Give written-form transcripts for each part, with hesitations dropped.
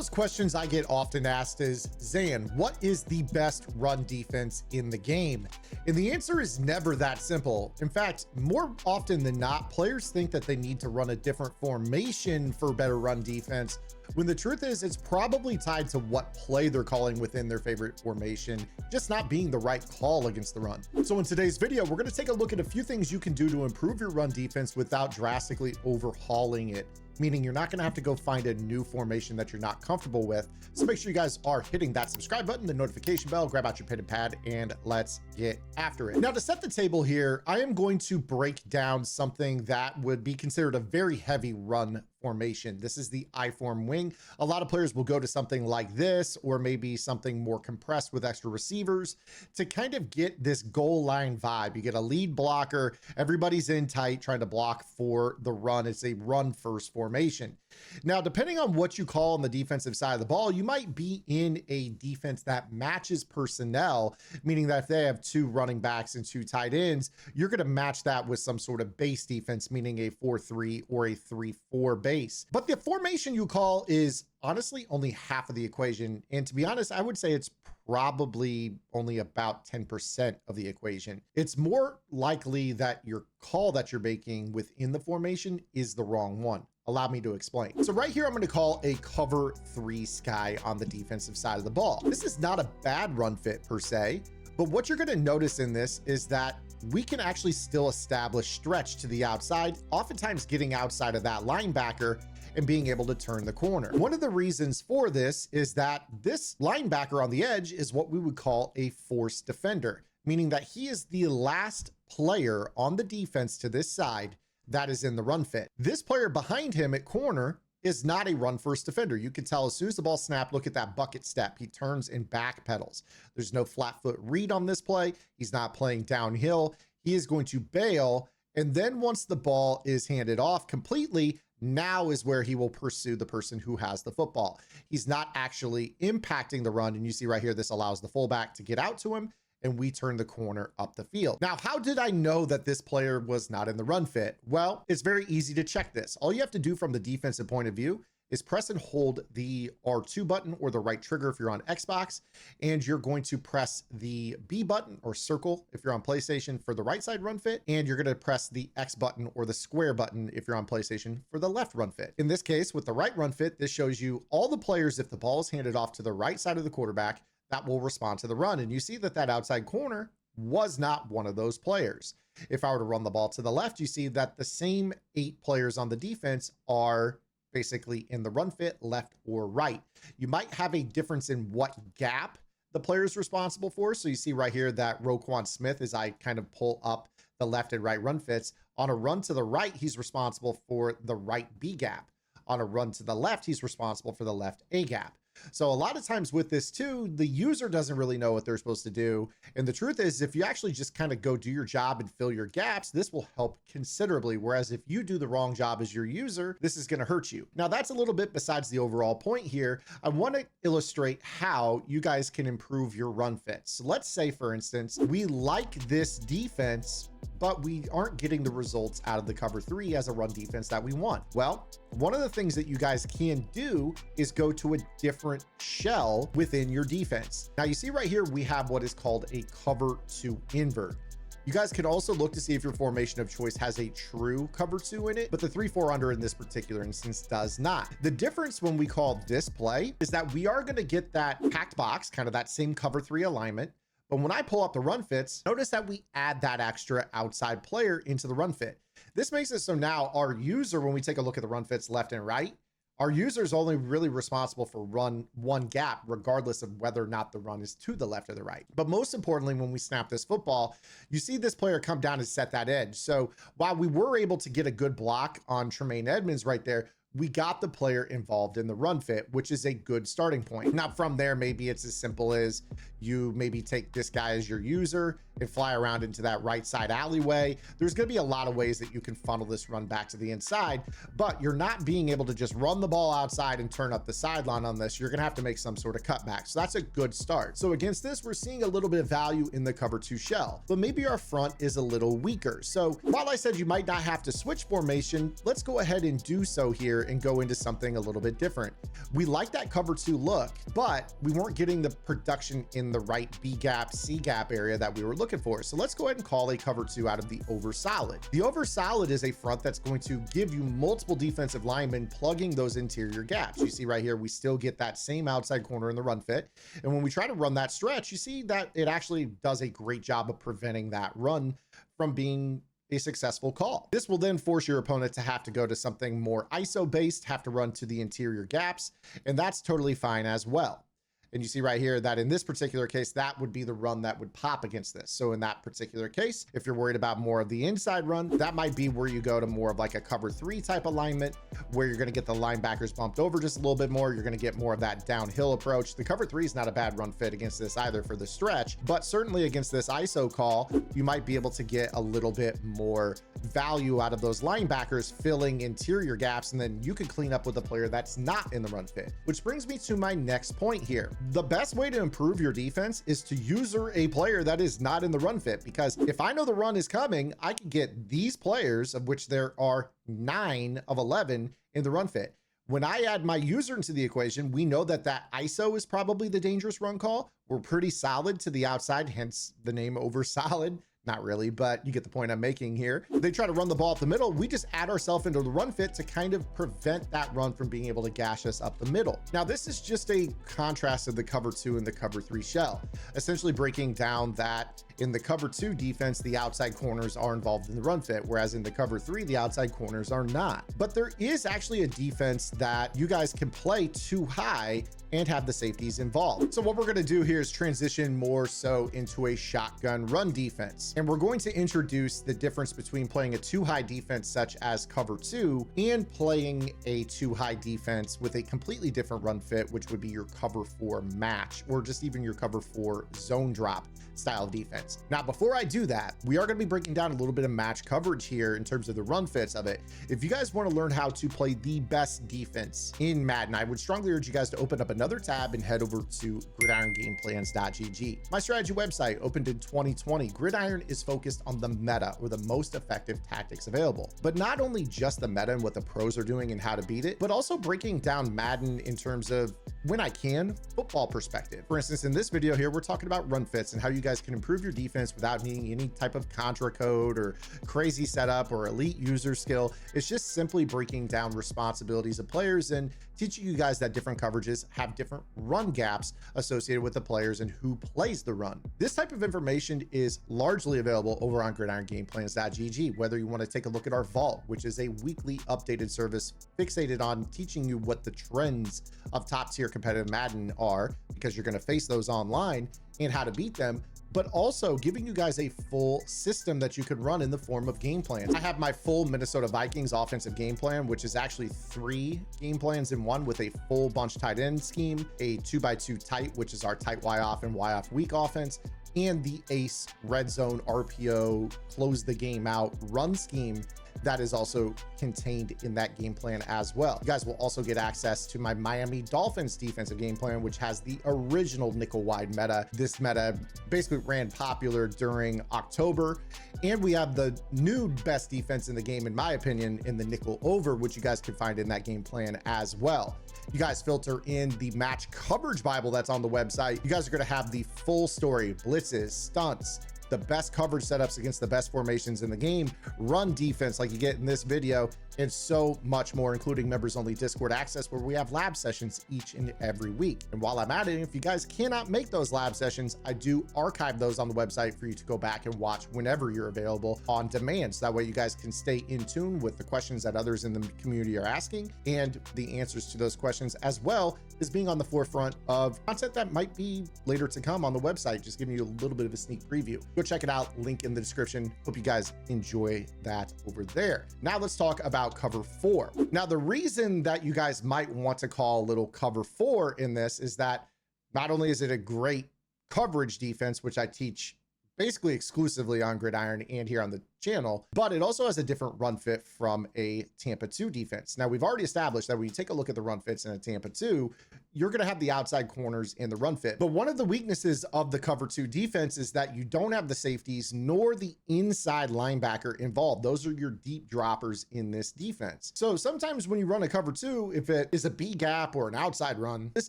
of those questions I get often asked is, Zan, what is the best run defense in the game? And the answer is never that simple. In fact, more often than not, players think that they need to run a different formation for better run defense, when the truth is it's probably tied to what play they're calling within their favorite formation, just not being the right call against the run. So in today's video, we're going to take a look at a few things you can do to improve your run defense without drastically overhauling it, meaning you're not going to have to go find a new formation that you're not comfortable with. So make sure you guys are hitting that subscribe button, the notification bell, grab out your pen and pad, and let's get after it. Now, to set the table here, I am going to break down something that would be considered a very heavy run formation. This is the I-form wing. A lot of players will go to something like this, or maybe something more compressed with extra receivers to kind of get this goal line vibe. You get a lead blocker, everybody's in tight trying to block for the run. It's a run first formation. Now, depending on what you call on the defensive side of the ball, you might be in a defense that matches personnel, meaning that if they have two running backs and two tight ends, you're going to match that with some sort of base defense, meaning a 4-3 or a 3-4 base. But the formation you call is honestly only half of the equation. And to be honest, I would say it's probably only about 10% of the equation. It's more likely that your call that you're making within the formation is the wrong one. Allow me to explain. So right here, I'm going to call a cover 3 sky on the defensive side of the ball. This is not a bad run fit per se, but what you're going to notice in this is that we can actually still establish stretch to the outside, oftentimes getting outside of that linebacker and being able to turn the corner. One of the reasons for this is that this linebacker on the edge is what we would call a force defender, meaning that he is the last player on the defense to this side that is in the run fit. This player behind him at corner is not a run first defender. You can tell as soon as the ball snapped, look at that bucket step. He turns and back pedals. There's no flat foot read on this play. He's not playing downhill. He is going to bail. And then once the ball is handed off completely, now is where he will pursue the person who has the football. He's not actually impacting the run. And you see right here, this allows the fullback to get out to him, and we turn the corner up the field. Now, how did I know that this player was not in the run fit? Well, it's very easy to check this. All you have to do from the defensive point of view is press and hold the R2 button or the right trigger if you're on Xbox, and you're going to press the B button or circle if you're on PlayStation for the right side run fit, and you're going to press the X button or the square button if you're on PlayStation for the left run fit. In this case, with the right run fit, this shows you all the players, if the ball is handed off to the right side of the quarterback, that will respond to the run. And you see that that outside corner was not one of those players. If I were to run the ball to the left, you see that the same 8 players on the defense are basically in the run fit, left or right. You might have a difference in what gap the player is responsible for. So you see right here that Roquan Smith, as I kind of pull up the left and right run fits, on a run to the right, he's responsible for the right B gap. On a run to the left, he's responsible for the left A gap. So a lot of times with this too, the user doesn't really know what they're supposed to do. And the truth is, if you actually just kind of go do your job and fill your gaps, this will help considerably. Whereas if you do the wrong job as your user, this is going to hurt you. Now, that's a little bit besides the overall point here. I want to illustrate how you guys can improve your run fits. So let's say, for instance, we like this defense, but we aren't getting the results out of the cover 3 as a run defense that we want. Well, one of the things that you guys can do is go to a different shell within your defense. Now you see right here, we have what is called a cover 2 invert. You guys can also look to see if your formation of choice has a true cover 2 in it, but the 3-4 under in this particular instance does not. The difference when we call this play is that we are going to get that packed box, kind of that same cover 3 alignment. But when I pull up the run fits, notice that we add that extra outside player into the run fit. This makes it so now our user, when we take a look at the run fits left and right, our user is only really responsible for run one gap, regardless of whether or not the run is to the left or the right. But most importantly, when we snap this football, you see this player come down and set that edge. So while we were able to get a good block on Tremaine Edmonds right there, we got the player involved in the run fit, which is a good starting point. Now from there, maybe it's as simple as you maybe take this guy as your user and fly around into that right side alleyway. There's going to be a lot of ways that you can funnel this run back to the inside, but you're not being able to just run the ball outside and turn up the sideline on this. You're going to have to make some sort of cutback. So that's a good start. So against this, we're seeing a little bit of value in the cover 2 shell, but maybe our front is a little weaker. So while I said you might not have to switch formation, let's go ahead and do so here here and go into something a little bit different. We like that cover 2 look, but we weren't getting the production in the right B gap, C gap area that we were looking for. So let's go ahead and call a cover 2 out of the over solid. The over solid is a front that's going to give you multiple defensive linemen plugging those interior gaps. You see right here, we still get that same outside corner in the run fit. And when we try to run that stretch, you see that it actually does a great job of preventing that run from being a successful call. This will then force your opponent to have to go to something more ISO based, have to run to the interior gaps, and that's totally fine as well. And you see right here that in this particular case, that would be the run that would pop against this. So in that particular case, if you're worried about more of the inside run, that might be where you go to more of like a cover 3 type alignment, where you're going to get the linebackers bumped over just a little bit more. You're going to get more of that downhill approach. The cover 3 is not a bad run fit against this either for the stretch, but certainly against this ISO call, you might be able to get a little bit more value out of those linebackers filling interior gaps, and then you can clean up with a player that's not in the run fit. Which brings me to my next point here. The best way to improve your defense is to user a player that is not in the run fit, because if I know the run is coming, I can get these players, of which there are 9 of 11 in the run fit. When I add my user into the equation, we know that that ISO is probably the dangerous run call. We're pretty solid to the outside, hence the name over solid. Not really, but you get the point I'm making here. They try to run the ball up the middle. We just add ourselves into the run fit to kind of prevent that run from being able to gash us up the middle. Now, this is just a contrast of the cover 2 and the cover 3 shell, essentially breaking down that in the cover 2 defense, the outside corners are involved in the run fit, whereas in the cover 3, the outside corners are not. But there is actually a defense that you guys can play too high and have the safeties involved. So what we're going to do here is transition more so into a shotgun run defense. And we're going to introduce the difference between playing a too high defense such as cover 2 and playing a too high defense with a completely different run fit, which would be your cover 4 match, or just even your cover 4 zone drop style of defense. Now, before I do that, we are going to be breaking down a little bit of match coverage here in terms of the run fits of it. If you guys want to learn how to play the best defense in Madden, I would strongly urge you guys to open up another tab and head over to gridirongameplans.gg. My strategy website opened in 2020. Gridiron is focused on the meta, or the most effective tactics available, but not only just the meta and what the pros are doing and how to beat it, but also breaking down Madden in terms of, when I can, football perspective. For instance, in this video here, we're talking about run fits and how you guys can improve your defense without needing any type of contra code or crazy setup or elite user skill. It's just simply breaking down responsibilities of players and teaching you guys that different coverages have different run gaps associated with the players and who plays the run. This type of information is largely available over on gridirongameplans.gg, whether you want to take a look at our vault, which is a weekly updated service fixated on teaching you what the trends of top tier competitive Madden are, because you're going to face those online, and how to beat them, but also giving you guys a full system that you could run in the form of game plans. I have my full Minnesota Vikings offensive game plan, which is actually 3 game plans in one, with a full bunch tight end scheme, a 2x2 tight, which is our tight Y off and Y off weak offense, and the ace red zone RPO close the game out run scheme that is also contained in that game plan as well. You guys will also get access to my Miami Dolphins defensive game plan, which has the original nickel wide meta. This meta basically ran popular during October, and we have the new best defense in the game, in my opinion, in the nickel over, which you guys can find in that game plan as well. You guys filter in the match coverage Bible that's on the website. You guys are going to have the full story, blitzes, stunts, the best coverage setups against the best formations in the game, run defense like you get in this video, and so much more, including members only Discord access, where we have lab sessions each and every week. And while I'm at it, if you guys cannot make those lab sessions, I do archive those on the website for you to go back and watch whenever you're available on demand. So that way you guys can stay in tune with the questions that others in the community are asking, and the answers to those questions, as well as being on the forefront of content that might be later to come on the website, just giving you a little bit of a sneak preview. Go check it out, link in the description. Hope you guys enjoy that over there. Now let's talk about cover 4. Now, the reason that you guys might want to call a little cover 4 in this is that not only is it a great coverage defense, which I teach basically exclusively on Gridiron and here on the channel, but it also has a different run fit from a Tampa 2 defense. Now, we've already established that when you take a look at the run fits in a Tampa 2, you're going to have the outside corners in the run fit. But one of the weaknesses of the cover 2 defense is that you don't have the safeties nor the inside linebacker involved. Those are your deep droppers in this defense. So sometimes when you run a cover 2, if it is a B gap or an outside run, this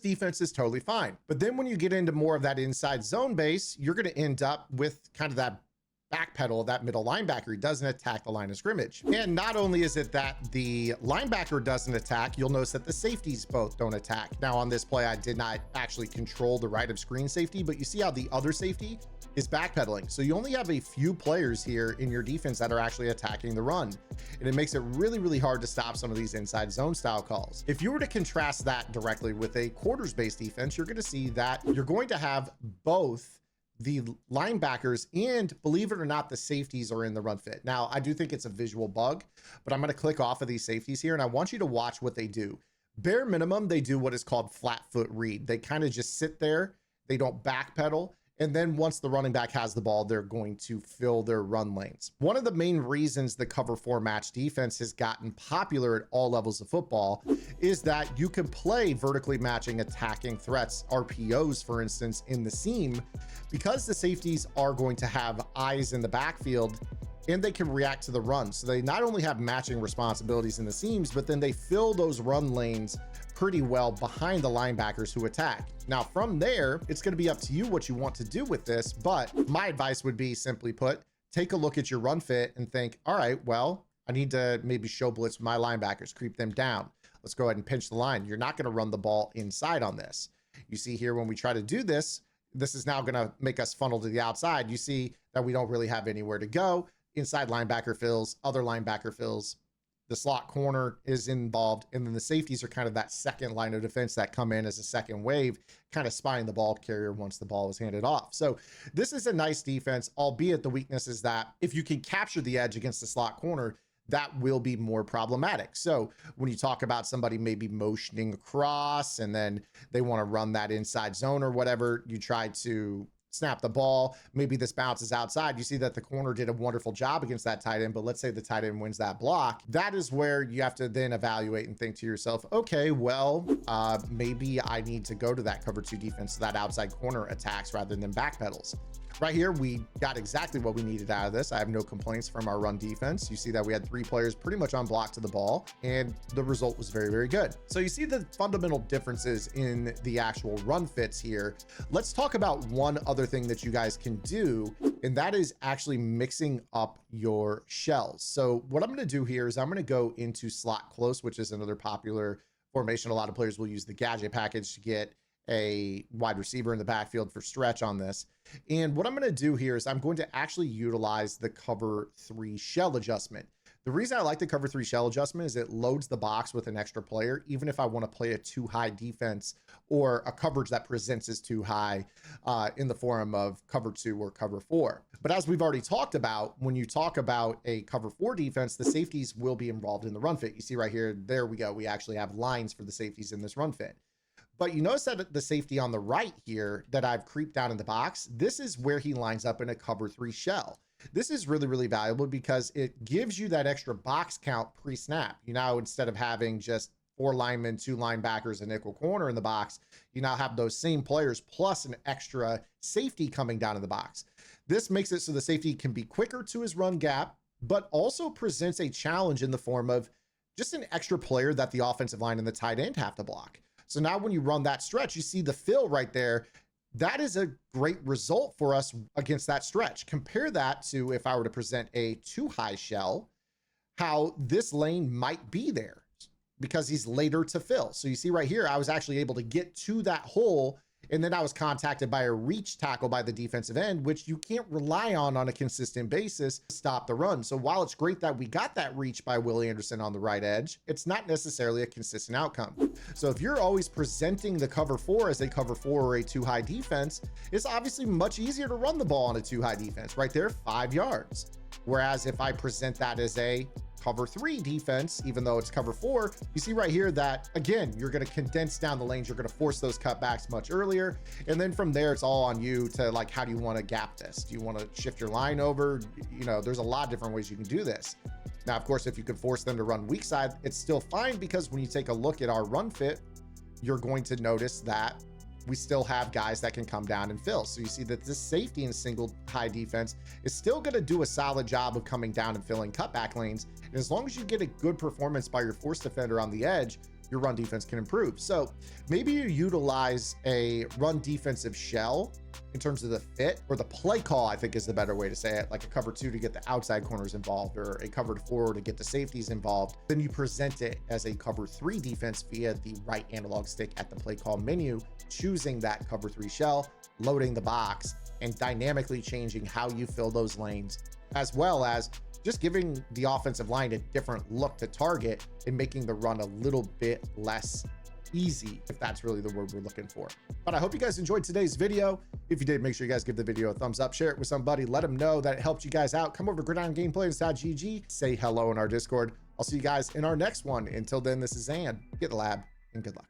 defense is totally fine. But then when you get into more of that inside zone base, you're going to end up with kind of that backpedal, that middle linebacker. He doesn't attack the line of scrimmage. And not only is it that the linebacker doesn't attack, you'll notice that the safeties both don't attack. Now on this play, I did not actually control the right of screen safety, but you see how the other safety is backpedaling. So you only have a few players here in your defense that are actually attacking the run. And it makes it really, really hard to stop some of these inside zone style calls. If you were to contrast that directly with a quarters-based defense, you're going to see that you're going to have both the linebackers and, believe it or not, the safeties are in the run fit. Now, I do think it's a visual bug, but I'm going to click off of these safeties here, and I want you to watch what they do. Bare minimum, they do what is called flat foot read. They kind of just sit there. They don't backpedal. And then once the running back has the ball, they're going to fill their run lanes. One of the main reasons the cover 4 match defense has gotten popular at all levels of football is that you can play vertically matching attacking threats, RPOs, for instance, in the seam, because the safeties are going to have eyes in the backfield and they can react to the run. So they not only have matching responsibilities in the seams, but then they fill those run lanes pretty well behind the linebackers who attack. Now from there, it's going to be up to you what you want to do with this, but my advice would be, simply put, take a look at your run fit and think, all right, well, I need to maybe show blitz with my linebackers, creep them down. Let's go ahead and pinch the line. You're not going to run the ball inside on this. You see here, when we try to do this, this is now going to make us funnel to the outside. You see that we don't really have anywhere to go. Inside linebacker fills, other linebacker fills, the slot corner is involved, and then the safeties are kind of that second line of defense that come in as a second wave, kind of spying the ball carrier once the ball is handed off. So this is a nice defense, albeit the weakness is that if you can capture the edge against the slot corner, that will be more problematic. So when you talk about somebody maybe motioning across and then they want to run that inside zone or whatever, you try to snap the ball, maybe this bounces outside. You see that the corner did a wonderful job against that tight end, but let's say the tight end wins that block. That is where you have to then evaluate and think to yourself, okay, well, maybe I need to go to that cover 2 defense, so that outside corner attacks rather than backpedals. Right here, we got exactly what we needed out of this. I have no complaints from our run defense. You see that we had 3 players pretty much on block to the ball, and the result was very, very good. So you see the fundamental differences in the actual run fits here. Let's talk about one other thing that you guys can do, and that is actually mixing up your shells. So what I'm going to do here is I'm going to go into slot close, which is another popular formation. A lot of players will use the gadget package to get a wide receiver in the backfield for stretch on this. And what I'm going to do here is I'm going to actually utilize the cover 3 shell adjustment. The reason I like the cover 3 shell adjustment is it loads the box with an extra player, even if I want to play a too high defense or a coverage that presents as too high in the form of cover 2 or cover 4. But as we've already talked about, when you talk about a cover 4 defense, the safeties will be involved in the run fit. You see right here, there we go. We actually have lines for the safeties in this run fit. But you notice that the safety on the right here that I've creeped down in the box, this is where he lines up in a cover 3 shell. This is really, really valuable because it gives you that extra box count pre-snap. You now, instead of having just 4 linemen, 2 linebackers, a nickel corner in the box, you now have those same players plus an extra safety coming down in the box. This makes it so the safety can be quicker to his run gap, but also presents a challenge in the form of just an extra player that the offensive line and the tight end have to block. So now when you run that stretch, you see the fill right there. That is a great result for us against that stretch. Compare that to if I were to present a too high shell, how this lane might be there because he's later to fill. So you see right here, I was actually able to get to that hole, and then I was contacted by a reach tackle by the defensive end, which you can't rely on a consistent basis to stop the run. So while it's great that we got that reach by Will Anderson on the right edge, it's not necessarily a consistent outcome. So if you're always presenting the cover 4 as a cover 4 or a too high defense, it's obviously much easier to run the ball on a too high defense. Right there, 5 yards. Whereas if I present that as a cover 3 defense, even though it's cover 4, you see right here that, again, you're going to condense down the lanes. You're going to force those cutbacks much earlier. And then from there, it's all on you to like, how do you want to gap this? Do you want to shift your line over? You know, there's a lot of different ways you can do this. Now, of course, if you could force them to run weak side, it's still fine, because when you take a look at our run fit, you're going to notice that we still have guys that can come down and fill. So you see that this safety in single high defense is still going to do a solid job of coming down and filling cutback lanes. And as long as you get a good performance by your force defender on the edge, your run defense can improve. So maybe you utilize a run defensive shell in terms of the fit, or the play call, I think is the better way to say it, like a cover 2 to get the outside corners involved, or a cover 4 to get the safeties involved. Then you present it as a cover 3 defense via the right analog stick at the play call menu, choosing that cover 3 shell, loading the box, and dynamically changing how you fill those lanes, as well as just giving the offensive line a different look to target and making the run a little bit less easy, if that's really the word we're looking for. But I hope you guys enjoyed today's video. If you did, make sure you guys give the video a thumbs up, share it with somebody, let them know that it helped you guys out. Come over to gridirongameplays.gg, say hello in our Discord. I'll see you guys in our next one. Until then, this is Zan. Get the lab, and good luck.